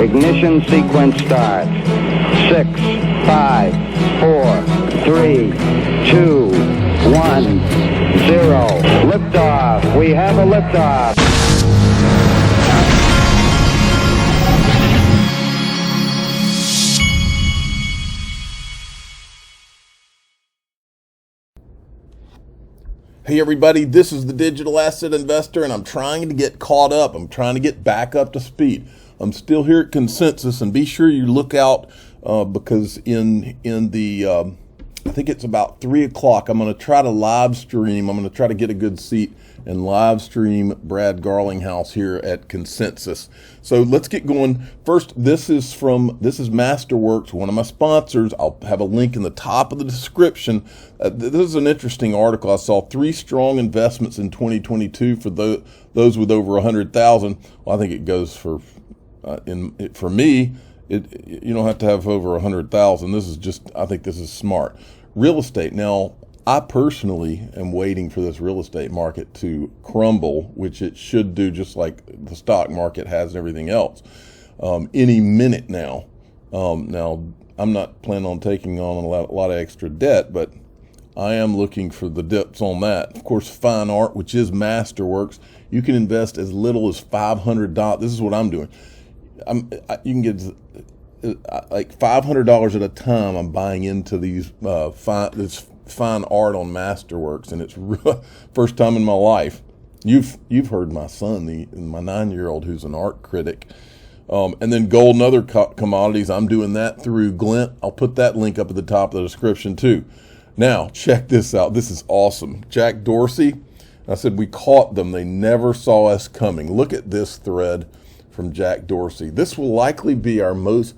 Ignition sequence starts. 6, 5, 4, 3, 2, 1, 0. Liftoff. We have a liftoff. Hey everybody, this is the Digital Asset Investor, and I'm trying to get caught up. I'm trying to get back up to speed. I'm still here at Consensus, and be sure you look out because in the I think it's about 3 o'clock. I'm going to try to live stream. I'm going to try to get a good seat and live stream Brad Garlinghouse here at Consensus. So let's get going. First, this is Masterworks, one of my sponsors. I'll have a link in the top of the description. This is an interesting article. I saw 3 strong investments in 2022 for those with over 100,000. Well, I think it goes for me. You don't have to have over 100,000. This is just, I think this is smart. Real estate. Now, I personally am waiting for this real estate market to crumble, which it should do, just like the stock market has and everything else, any minute now. Now, I'm not planning on taking on a lot of extra debt, but I am looking for the dips on that. Of course, fine art, which is Masterworks, you can invest as little as $500. This is what I'm doing. You can get like $500 at a time. I'm buying into these this fine art on Masterworks, and it's first time in my life. You've heard my son, my 9-year-old, who's an art critic, and then gold and other commodities. I'm doing that through Glint. I'll put that link up at the top of the description too. Now check this out. This is awesome. Jack Dorsey. I said we caught them. They never saw us coming. Look at this thread from Jack Dorsey. This will likely be our most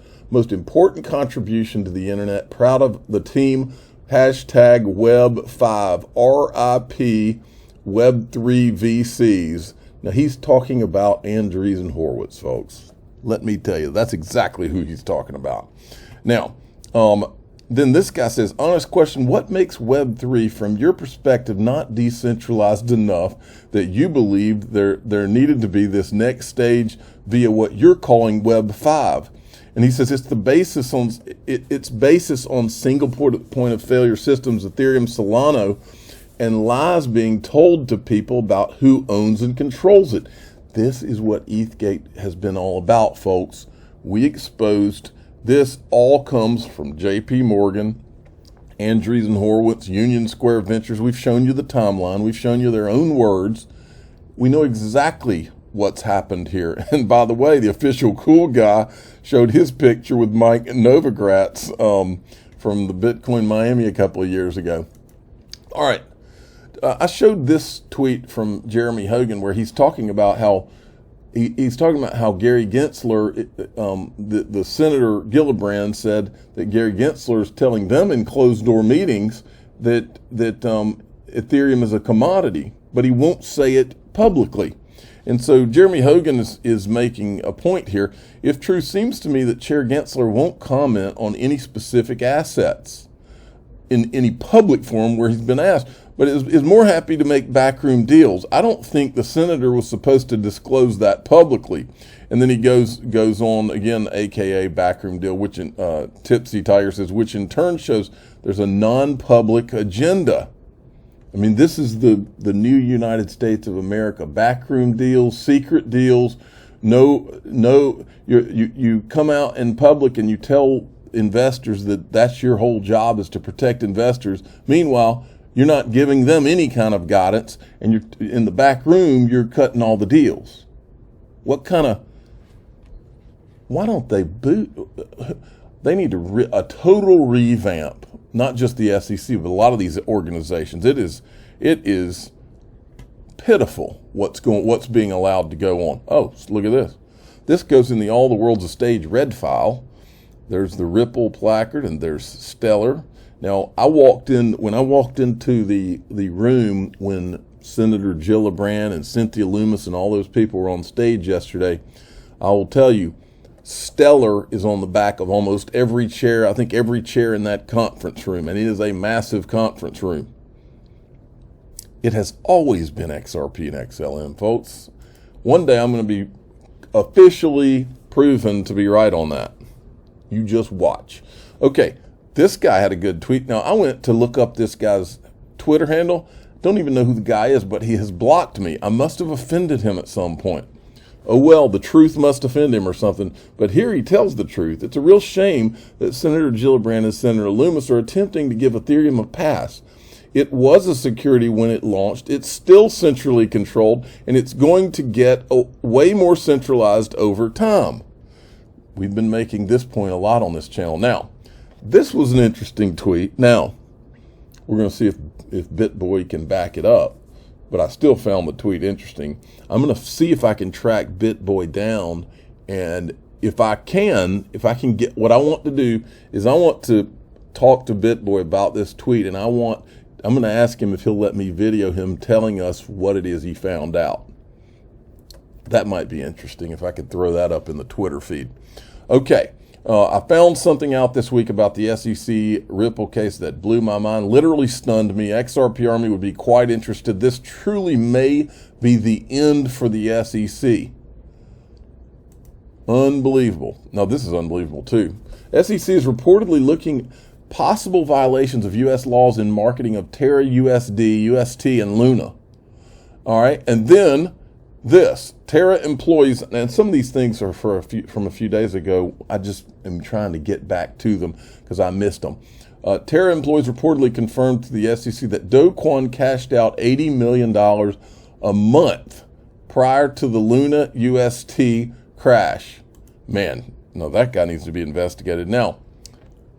important contribution to the internet. Proud of the team. Hashtag Web5, RIP Web3 VCs. Now he's talking about Andreessen Horowitz, folks. Let me tell you, that's exactly who he's talking about. Now, then this guy says, honest question, what makes Web3 from your perspective not decentralized enough that you believe there needed to be this next stage via what you're calling Web5? And he says it's basis on single point of failure systems, Ethereum, Solana, and lies being told to people about who owns and controls it. This is what ETHgate has been all about, folks. We exposed this. All comes from JP Morgan, Andreessen Horowitz, Union Square Ventures. We've shown you the timeline. We've shown you their own words. We know exactly what's happened here. And by the way, the official cool guy showed his picture with Mike Novogratz from the Bitcoin Miami a couple of years ago. All right. I showed this tweet from Jeremy Hogan where he's talking about how Gary Gensler, the Senator Gillibrand, said that Gary Gensler is telling them in closed-door meetings that Ethereum is a commodity, but he won't say it publicly. And so Jeremy Hogan is making a point here. If true, seems to me that Chair Gensler won't comment on any specific assets in any public forum where he's been asked, but is more happy to make backroom deals. I don't think the senator was supposed to disclose that publicly. And then he goes on again, AKA backroom deal, which Tipsy Tiger says, which in turn shows there's a non-public agenda. I mean, this is the new United States of America. Backroom deals, secret deals. You come out in public and you tell investors that that's your whole job, is to protect investors. Meanwhile, you're not giving them any kind of guidance, and you're in the back room, you're cutting all the deals. Why don't they they need a total revamp, not just the SEC, but a lot of these organizations. It is pitiful what's being allowed to go on. Oh, look at this. This goes in the All the World's a Stage red file. There's the Ripple placard, and there's Stellar. Now, when I walked into the room when Senator Gillibrand and Cynthia Lummis and all those people were on stage yesterday, I will tell you, Stellar is on the back of almost every chair, I think every chair in that conference room, and it is a massive conference room. It has always been XRP and XLM, folks. One day I'm going to be officially proven to be right on that. You just watch. Okay, this guy had a good tweet. Now, I went to look up this guy's Twitter handle. Don't even know who the guy is, but he has blocked me. I must have offended him at some point. Oh, well, the truth must offend him or something. But here he tells the truth. It's a real shame that Senator Gillibrand and Senator Loomis are attempting to give Ethereum a pass. It was a security when it launched. It's still centrally controlled, and it's going to get way more centralized over time. We've been making this point a lot on this channel. Now, this was an interesting tweet. Now, we're going to see if BitBoy can back it up, but I still found the tweet interesting. I'm going to see if I can track BitBoy down, and if I can get, what I want to do is I want to talk to BitBoy about this tweet, and I'm going to ask him if he'll let me video him telling us what it is he found out. That might be interesting if I could throw that up in the Twitter feed. Okay, I found something out this week about the SEC Ripple case that blew my mind, literally stunned me. XRP Army would be quite interested. This truly may be the end for the SEC. Unbelievable. Now, this is unbelievable too. SEC is reportedly looking possible violations of U.S. laws in marketing of Terra, USD, UST, and Luna. All right, and then this Terra employees, and some of these things are from a few days ago. I just am trying to get back to them because I missed them. Terra employees reportedly confirmed to the SEC that Do Kwon cashed out $80 million a month prior to the Luna UST crash. Man, no, that guy needs to be investigated. Now,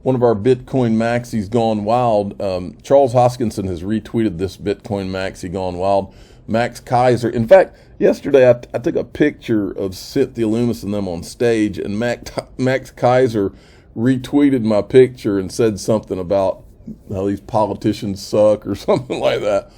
one of our Bitcoin maxis gone wild, Charles Hoskinson has retweeted this Bitcoin maxi gone wild. Max Kaiser. In fact, yesterday I took a picture of Cynthia Loomis and them on stage, and Max Kaiser retweeted my picture and said something about how these politicians suck or something like that.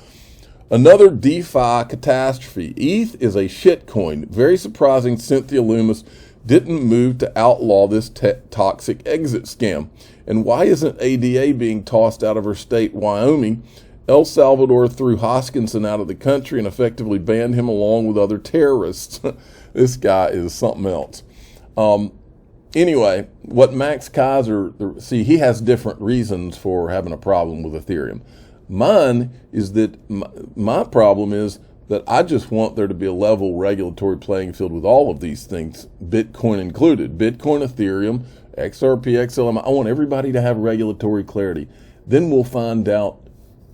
Another DeFi catastrophe. ETH is a shitcoin. Very surprising Cynthia Loomis didn't move to outlaw this toxic exit scam. And why isn't ADA being tossed out of her state, Wyoming? El Salvador threw Hoskinson out of the country and effectively banned him along with other terrorists. This guy is something else. Anyway, what Max Kaiser, see, he has different reasons for having a problem with Ethereum. Mine is that my problem is that I just want there to be a level regulatory playing field with all of these things, Bitcoin included. Bitcoin, Ethereum, XRP, XLM. I want everybody to have regulatory clarity. Then we'll find out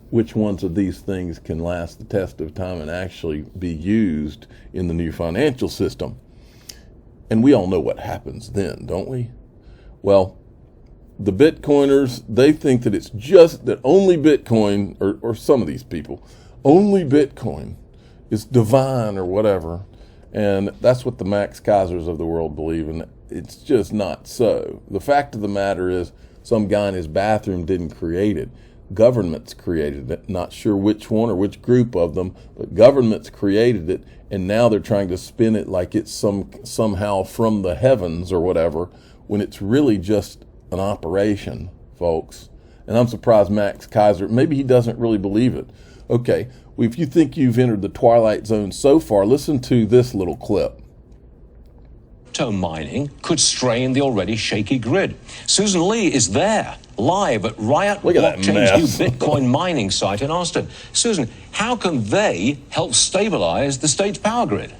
which ones of these things can last the test of time and actually be used in the new financial system. And we all know what happens then, don't we? Well, the Bitcoiners, they think that it's just that only Bitcoin, or some of these people, only Bitcoin is divine or whatever. And that's what the Max Kaisers of the world believe, and it's just not so. The fact of the matter is some guy in his bathroom didn't create it. Governments created it. Not sure which one or which group of them, but governments created it, and now they're trying to spin it like it's somehow from the heavens or whatever, when it's really just an operation, folks. And I'm surprised Max Kaiser, maybe he doesn't really believe it. Okay, well, if you think you've entered the twilight zone so far, listen to this little clip. Crypto mining could strain the already shaky grid. Susan Lee is there, live at Riot Blockchain's new Bitcoin mining site in Austin. Susan, how can they help stabilize the state's power grid?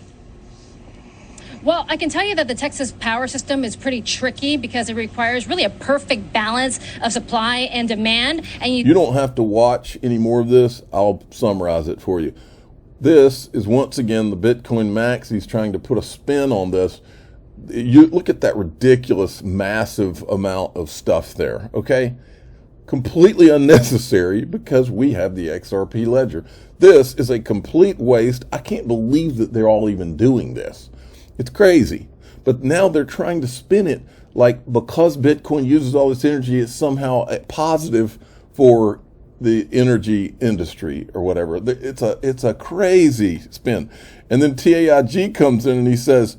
Well, I can tell you that the Texas power system is pretty tricky because it requires really a perfect balance of supply and demand. And you don't have to watch any more of this. I'll summarize it for you. This is once again the Bitcoin Max. He's trying to put a spin on this. You look at that ridiculous, massive amount of stuff there, okay? Completely unnecessary because we have the XRP ledger. This is a complete waste. I can't believe that they're all even doing this. It's crazy. But now they're trying to spin it like because Bitcoin uses all this energy, it's somehow a positive for the energy industry or whatever. It's a crazy spin. And then TAIG comes in and he says,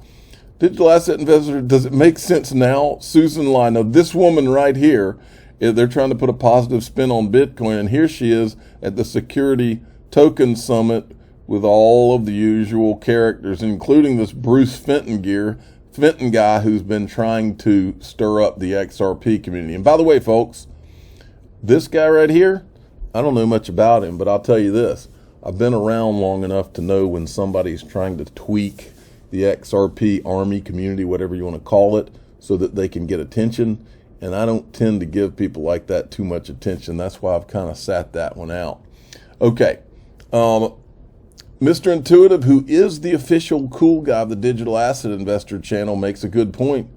digital asset investor, does it make sense now? Susan Lie. Now, this woman right here, they're trying to put a positive spin on Bitcoin, and here she is at the Security Token Summit with all of the usual characters, including this Bruce Fenton gear, Fenton guy who's been trying to stir up the XRP community. And by the way, folks, this guy right here, I don't know much about him, but I'll tell you this. I've been around long enough to know when somebody's trying to tweak the XRP army community, whatever you want to call it, so that they can get attention. And I don't tend to give people like that too much attention. That's why I've kind of sat that one out. Okay. Mr. Intuitive, who is the official cool guy of the Digital Asset Investor channel, makes a good point.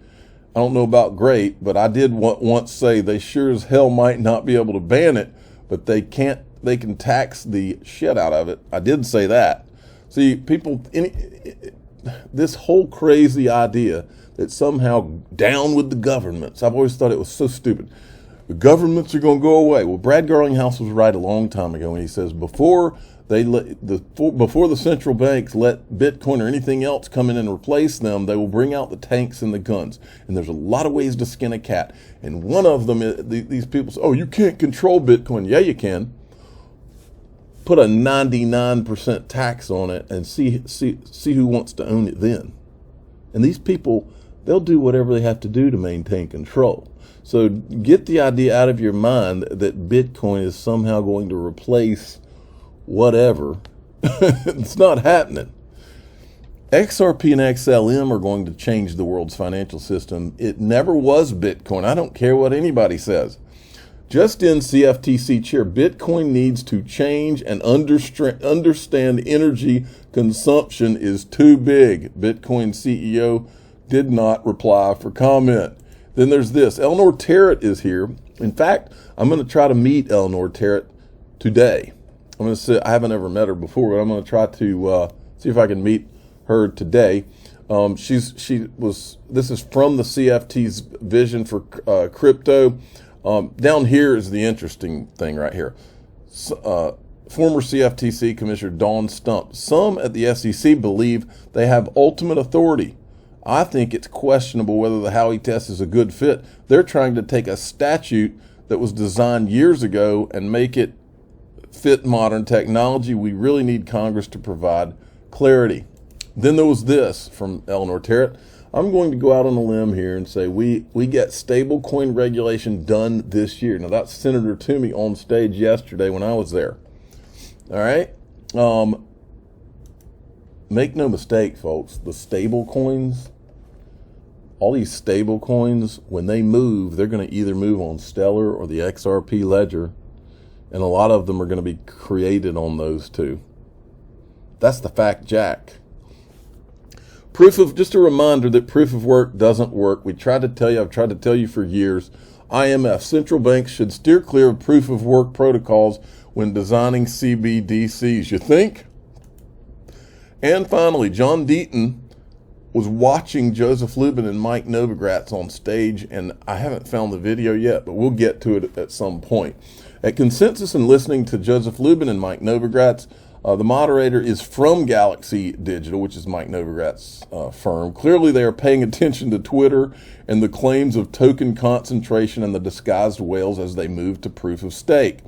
I don't know about great, but I did once say they sure as hell might not be able to ban it, but they can tax the shit out of it. I did say that. See, people, this whole crazy idea that somehow down with the governments, I've always thought it was so stupid. The governments are going to go away. Well, Brad Garlinghouse was right a long time ago when he says before the central banks let Bitcoin or anything else come in and replace them, they will bring out the tanks and the guns. And there's a lot of ways to skin a cat. And one of them is these people say, oh, you can't control Bitcoin. Yeah, you can. Put a 99% tax on it and see who wants to own it then. And these people, they'll do whatever they have to do to maintain control. So get the idea out of your mind that Bitcoin is somehow going to replace whatever. It's not happening. XRP and XLM are going to change the world's financial system. It never was Bitcoin. I don't care what anybody says. Just in CFTC chair, Bitcoin needs to change and understand energy consumption is too big. Bitcoin CEO did not reply for comment. Then there's this. Eleanor Terrett is here. In fact, I'm going to try to meet Eleanor Terrett today. I'm going to say I haven't ever met her before, but I'm going to try to see if I can meet her today. This is from the CFT's vision for crypto. Down here is the interesting thing right here. Former CFTC Commissioner Dawn Stump. Some at the SEC believe they have ultimate authority. I think it's questionable whether the Howey test is a good fit. They're trying to take a statute that was designed years ago and make it fit modern technology. We really need Congress to provide clarity. Then there was this from Eleanor Terrett. I'm going to go out on a limb here and say we get stablecoin regulation done this year. Now, that's Senator Toomey on stage yesterday when I was there. All right? Make no mistake, folks, the stable coins, all these stable coins, when they move, they're going to either move on Stellar or the XRP ledger, and a lot of them are going to be created on those two. That's the fact, Jack. Just a reminder that proof of work doesn't work. I've tried to tell you for years. IMF, central banks should steer clear of proof of work protocols when designing CBDCs. You think? And finally, John Deaton was watching Joseph Lubin and Mike Novogratz on stage, and I haven't found the video yet, but we'll get to it at some point. At Consensus and listening to Joseph Lubin and Mike Novogratz, the moderator is from Galaxy Digital, which is Mike Novogratz's firm. Clearly, they are paying attention to Twitter and the claims of token concentration and the disguised whales as they move to proof of stake.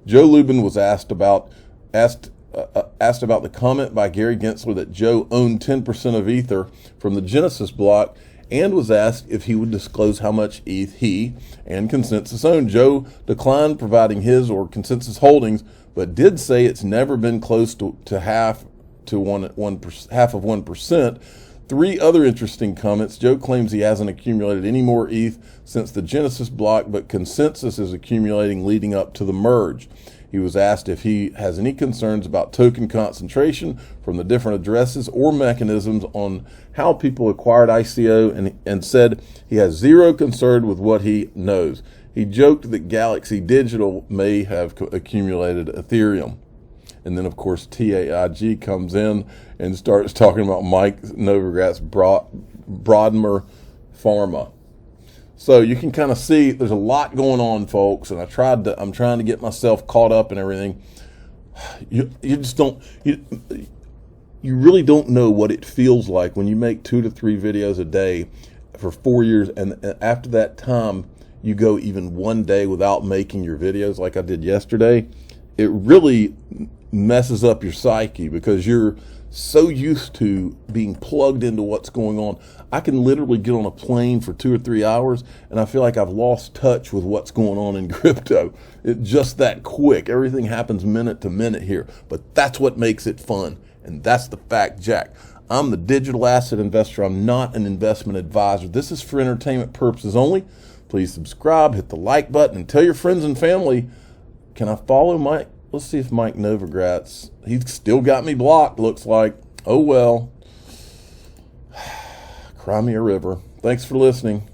Joe Lubin was asked about the comment by Gary Gensler that Joe owned 10% of Ether from the Genesis block, and was asked if he would disclose how much ETH he and Consensus owned. Joe declined providing his or Consensus holdings, but did say it's never been close to half of 1%. Three other interesting comments. Joe claims he hasn't accumulated any more ETH since the Genesis block, but Consensus is accumulating leading up to the merge. He was asked if he has any concerns about token concentration from the different addresses or mechanisms on how people acquired ICO, and said he has zero concern with what he knows. He joked that Galaxy Digital may have accumulated Ethereum. And then, of course, TAIG comes in and starts talking about Mike Novogratz's Broadmer Pharma. So you can kind of see there's a lot going on, folks, and I'm trying to get myself caught up in everything. You really don't know what it feels like when you make 2 to 3 videos a day for 4 years, and after that time you go even one day without making your videos like I did yesterday. It really messes up your psyche because you're so used to being plugged into what's going on. I can literally get on a plane for 2 or 3 hours and I feel like I've lost touch with what's going on in crypto. It's just that quick. Everything happens minute to minute here, but that's what makes it fun. And that's the fact, Jack. I'm the digital asset investor. I'm not an investment advisor. This is for entertainment purposes only. Please subscribe, hit the like button, and tell your friends and family. Can I follow Mike? Let's see if Mike Novogratz, he's still got me blocked, looks like. Oh well. Cry me a river. Thanks for listening.